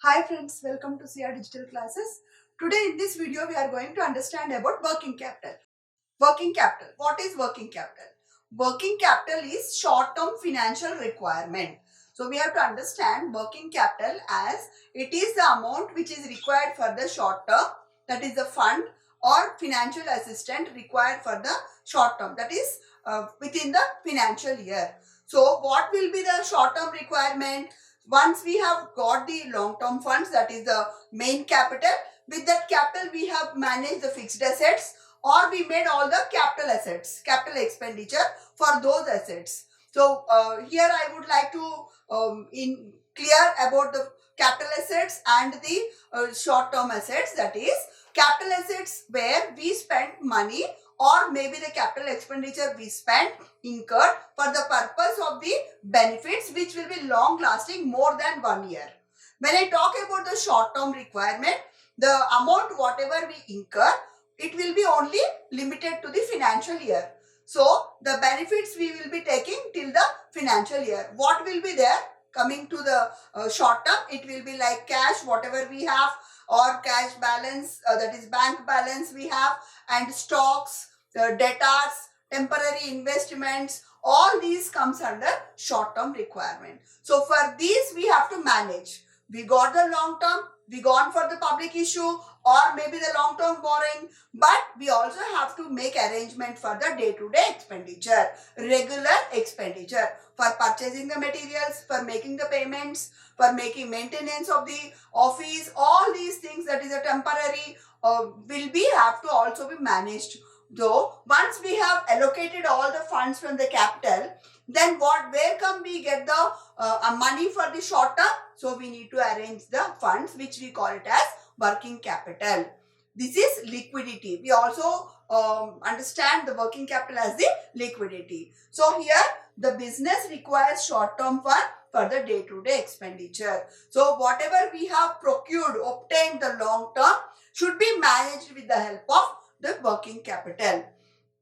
Hi friends, welcome to CR Digital Classes. Today in this video we are going to understand about working capital. Working capital. What is working capital? Working capital is short-term financial requirement. So we have to understand working capital as it is the amount which is required for the short term, that is the fund or financial assistance required for the short term, that is within the financial year. So what will be the short term requirement? Once we have got the long term funds, that is the main capital, with that capital we have managed the fixed assets, or we made all the capital assets, capital expenditure for those assets. So here I would like to in clear about the capital assets and the short term assets. That is capital assets where we spend money, or maybe the capital expenditure we spent incurred for the purpose of the benefits which will be long lasting more than 1 year. When I talk about the short term requirement, the amount whatever we incur, it will be only limited to the financial year. So the benefits we will be taking till the financial year. What will be there coming to the short term? It will be like cash, whatever we have, or cash balance, that is bank balance we have, and stocks, debtors, temporary investments. All these comes under short term requirement. So for these we have to manage. We got the long term, we gone for the public issue, or maybe the long term borrowing, but we also have to make arrangement for the day-to-day expenditure, regular expenditure, for purchasing the materials, for making the payments, for making maintenance of the office. All these things, that is a temporary, will be have to also be managed. Though once we have allocated all the funds from the capital, then where come we get the money for the short term? So we need to arrange the funds, which we call it as working capital. This is liquidity. We also understand the working capital as the liquidity. So here the business requires short term fund for the day-to-day expenditure. So whatever we have procured, obtained the long term, should be managed with the help of the working capital.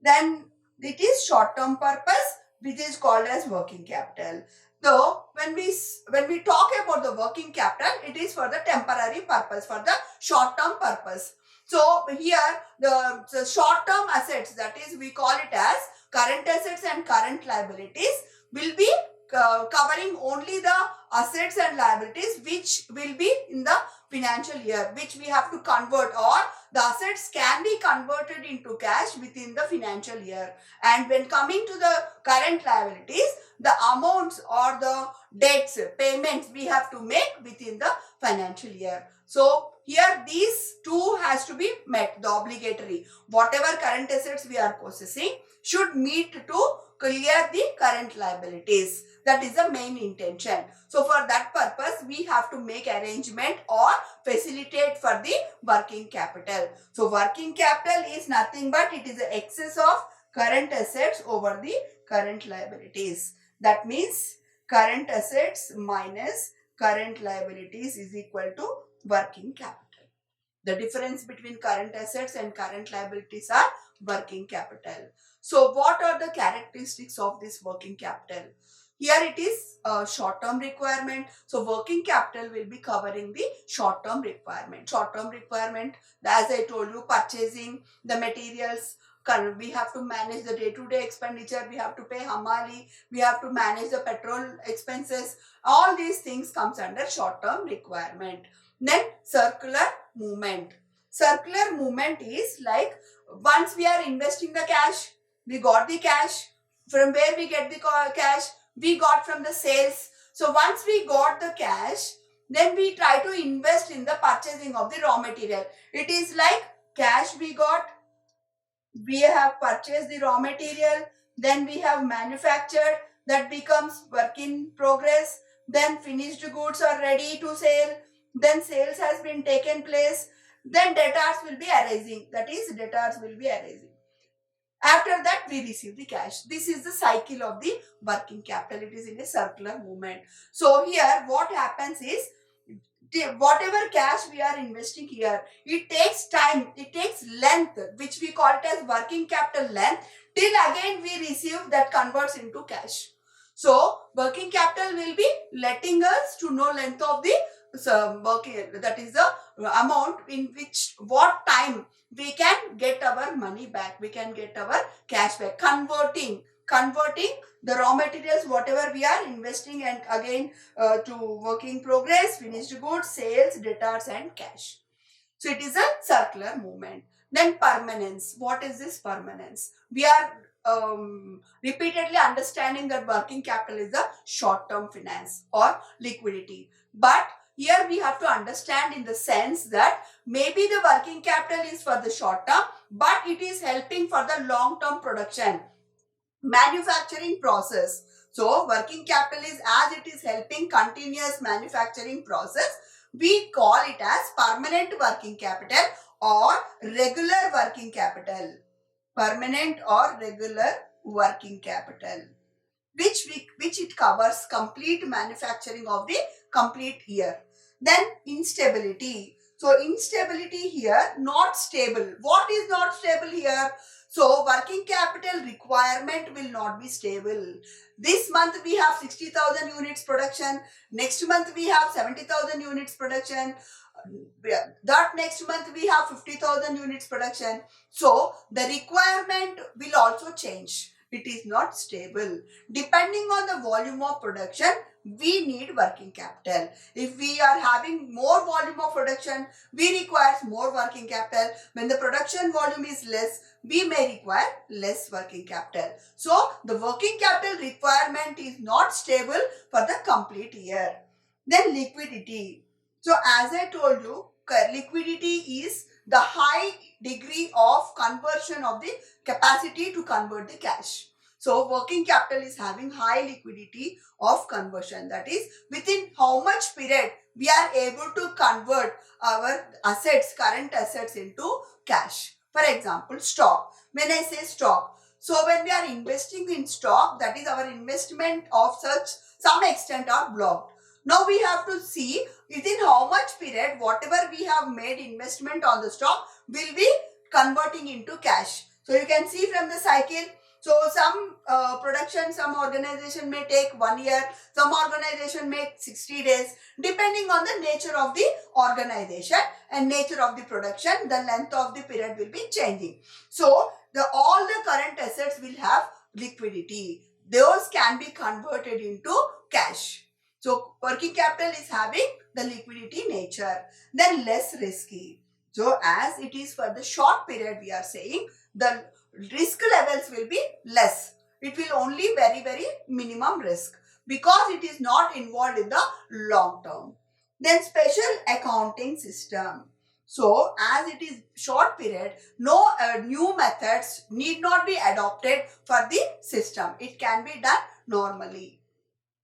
Then it is short term purpose, which is called as working capital. So when we talk about the working capital, it is for the temporary purpose, for the short term purpose. So here the short term assets, that is we call it as current assets and current liabilities, will be covering only the assets and liabilities which will be in the financial year, which we have to convert, or the assets can be converted into cash within the financial year. And when coming to the current liabilities, the amounts or the debts, payments we have to make within the financial year. So here these two has to be met, the obligatory. Whatever current assets we are possessing should meet to clear the current liabilities. That is the main intention. So for that purpose, we have to make arrangement or facilitate for the working capital. So working capital is nothing but it is the excess of current assets over the current liabilities. That means current assets minus current liabilities is equal to working capital. The difference between current assets and current liabilities are working capital. So what are the characteristics of this working capital? Here it is short-term requirement. So working capital will be covering the short-term requirement. Short-term requirement, as I told you, purchasing the materials. We have to manage the day-to-day expenditure. We have to pay hamali. We have to manage the petrol expenses. All these things comes under short-term requirement. Then circular movement. Circular movement is like once we are investing the cash, we got the cash. From where we get the cash? We got from the sales. So once we got the cash, then we try to invest in the purchasing of the raw material. It is like cash we got, we have purchased the raw material, then we have manufactured, that becomes work in progress, then finished goods are ready to sell, then sales has been taken place, then debtors will be arising, that is debtors will be arising. After that, we receive the cash. This is the cycle of the working capital. It is in a circular movement. So here what happens is, whatever cash we are investing here, it takes time, it takes length, which we call it as working capital length, till again we receive, that converts into cash. So working capital will be letting us to know length of the working, that is the amount in which what time we can get our money back, we can get our cash back. Converting the raw materials whatever we are investing, and again to work in progress, finished goods, sales, debtors and cash. So it is a circular movement. Then permanence. What is this permanence? We are repeatedly understanding that working capital is a short-term finance or liquidity. But here we have to understand in the sense that maybe the working capital is for the short term, but it is helping for the long-term production, manufacturing process. So working capital is, as it is helping continuous manufacturing process, we call it as permanent working capital or regular working capital. Permanent or regular working capital, which it covers complete manufacturing of the complete year. Then instability. So instability here, not stable. What is not stable here? So working capital requirement will not be stable. This month we have 60,000 units production. Next month we have 70,000 units production. That next month we have 50,000 units production. So the requirement will also change. It is not stable. Depending on the volume of production, we need working capital. If we are having more volume of production, we require more working capital. When the production volume is less, we may require less working capital. So the working capital requirement is not stable for the complete year. Then liquidity. So as I told you, liquidity is the high degree of conversion of the capacity to convert the cash. So working capital is having high liquidity of conversion. That is, within how much period we are able to convert our assets, current assets into cash. For example, stock. When I say stock, so when we are investing in stock, that is our investment of such some extent are blocked. Now we have to see within how much period whatever we have made investment on the stock will be converting into cash. So you can see from the cycle. So some production, some organization may take 1 year, some organization may 60 days, depending on the nature of the organization and nature of the production, the length of the period will be changing. So all the current assets will have liquidity. Those can be converted into cash. So working capital is having the liquidity nature. Then less risky. So as it is for the short period, we are saying the risk levels will be less. It will only very minimum risk because it is not involved in the long term. Then special accounting system. So as it is short period, no new methods need not be adopted for the system. It can be done normally.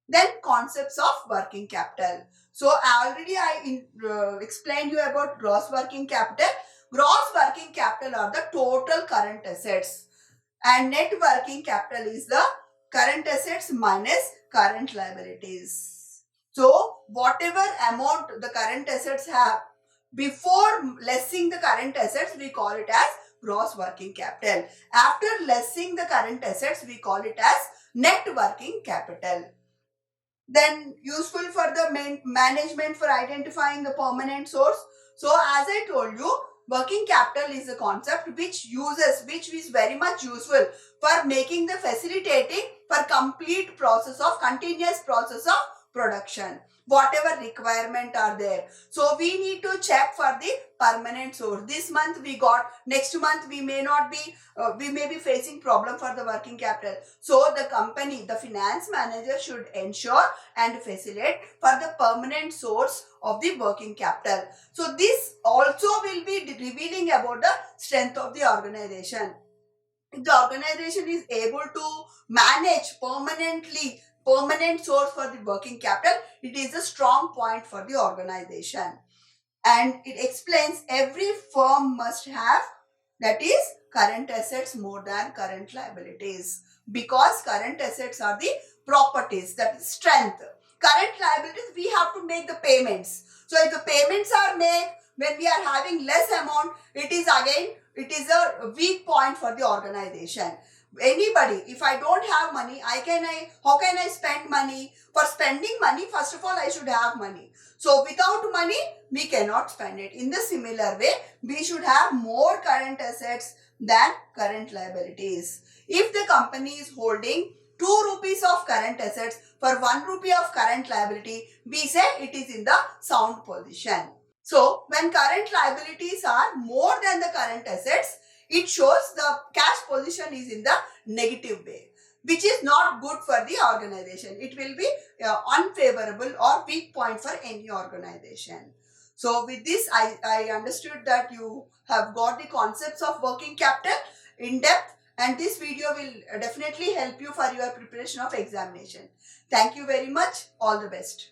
Then concepts of working capital. So already I explained you about gross working capital. Gross working capital are the total current assets, and net working capital is the current assets minus current liabilities. So whatever amount the current assets have before lessing the current assets, we call it as gross working capital. After lessing the current assets, we call it as net working capital. Then useful for the management for identifying the permanent source. So as I told you, working capital is a concept which is very much useful for making the facilitating for complete process of continuous process of production, whatever requirement are there. So we need to check for the permanent source. This month we got, next month we may not be, we may be facing problem for the working capital. So the company, the finance manager should ensure and facilitate for the permanent source of the working capital. So this also will be revealing about the strength of the organization. If the organization is able to manage permanent source for the working capital, it is a strong point for the organization. And it explains every firm must have, that is, current assets more than current liabilities, because current assets are the properties, that is strength. Current liabilities, we have to make the payments. So if the payments are made when we are having less amount, it is a weak point for the organization. Anybody, if I don't have money, how can I spend money? For spending money, first of all, I should have money. So without money, we cannot spend it. In the similar way, we should have more current assets than current liabilities. If the company is holding 2 rupees of current assets for 1 rupee of current liability, we say it is in the sound position. So when current liabilities are more than the current assets, it shows the cash position is in the negative way, which is not good for the organization. It will be unfavorable or weak point for any organization. So with this, I understood that you have got the concepts of working capital in depth, and this video will definitely help you for your preparation of examination. Thank you very much. All the best.